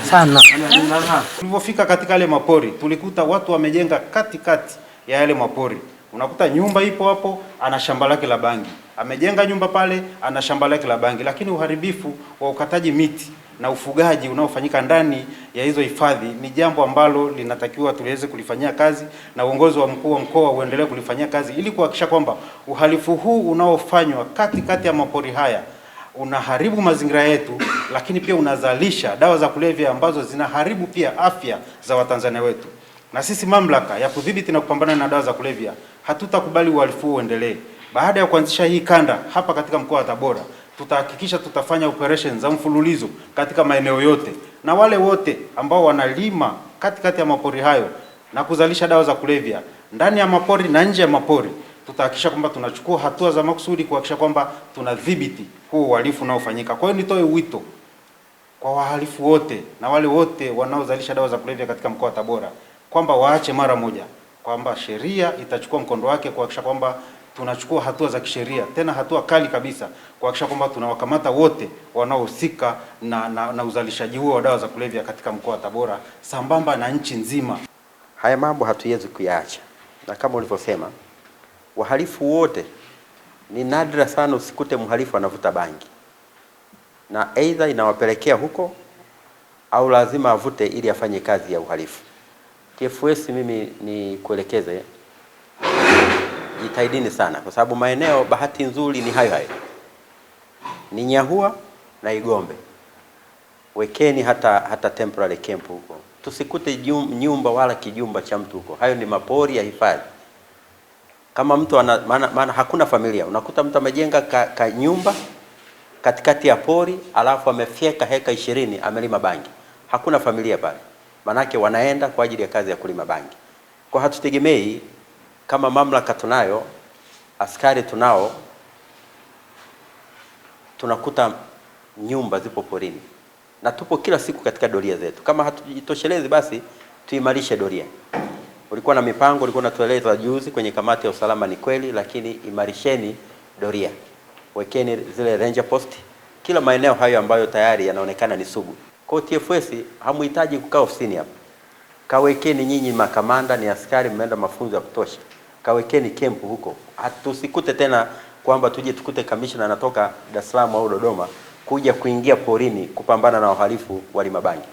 sana. Tulipofika katika yale mapori, tulikuta watu wamejenga katikati ya yale mapori. Unakuta nyumba ipo hapo, ana shamba lake la bangi. Amejenga nyumba pale, ana shamba lake la bangi. Lakini uharibifu wa ukataji miti na ufugaji unaofanyika ndani ya hizo hifadhi ni jambo ambalo linatakiwa tuweze kulifanyia kazi, na uongozi wa mkuu wa mkoa uendelee kulifanyia kazi ili kuhakikisha kwamba uhalifu huu unaofanywa katikati ya mapori haya unaharibu mazingira yetu, lakini pia unazalisha dawa za kulevya ambazo zinaharibu pia afya za Watanzania wetu. Na sisi mamlaka ya kudhibiti na kupambana na dawa za kulevya hatutakubali uhalifu huu uendelee. Baada ya kuanzisha hii kanda hapa katika mkoa wa Tabora, tutahakikisha tutafanya operation za mfululizo katika maeneo yote, na wale wote ambao wanalima katikati ya mapori hayo na kuzalisha dawa za kulevya ndani ya mapori na nje ya mapori, tutahakikisha kwamba tunachukua hatua za makusudi kuhakikisha kwamba tunadhibiti huo uhalifu unaofanyika. Kwa hiyo nitoe wito kwa wahalifu wote na wale wote wanaozalisha dawa za kulevya katika mkoa wa Tabora kwamba waache mara moja, kwamba sheria itachukua mkondo wake kuhakikisha kwamba tunachukua hatua za kisheria, tena hatua kali kabisa, kuhakikisha kwamba tunawakamata wote wanaohusika na uzalishaji huo wa dawa za kulevya katika mkoa wa Tabora sambamba na nchi nzima. Haya mambo hatuwezi kuyaacha, na kama ulivyosema, wahalifu wote, ni nadra sana usikute mhalifu anavuta bangi, na aidha inawapelekea huko au lazima avute ili afanye kazi ya uhalifu. TFS, mimi ni kuelekeze, jitahidini sana, kwa sababu maeneo bahati nzuri ni hayo, ni Nyahua na Igombe. Wekeni hata temporary camp huko, tusikute nyumba wala kijumba cha mtu huko. Hayo ni mapori ya hifadhi. Kama mtu maana hakuna familia, unakuta mtu amejenga ka nyumba katikati ya pori, alafu amefyeka heka 20 amelima bangi. Hakuna familia pale, manake wanaenda kwa ajili ya kazi ya kulima bangi. Kwa hatutegemei, kama mamlaka tunayo, askari tunao, tunakuta nyumba zipo porini, na tupo kila siku katika doria zetu. Kama hatujitoshelezi, basi tuimarishe doria. Ulikuwa na mipango, ulikuwa unatueleza juzi kwenye kamati ya usalama, ni kweli, lakini imarisheni doria. Wekeni zile ranger post kila maeneo hayo ambayo tayari yanaonekana ni sugu. Kwa TFS hamuhitaji kukaa ofisini hapa. Kawekeni nyinyi makamanda, ni askari, mmeenda mafunzo ya kutosha. Kawekeni camp huko. Hatusikute tena kwamba tuje tukute kamishna anatoka Dar es Salaam au Dodoma kuja kuingia porini kupambana na wahalifu wa lima bangi.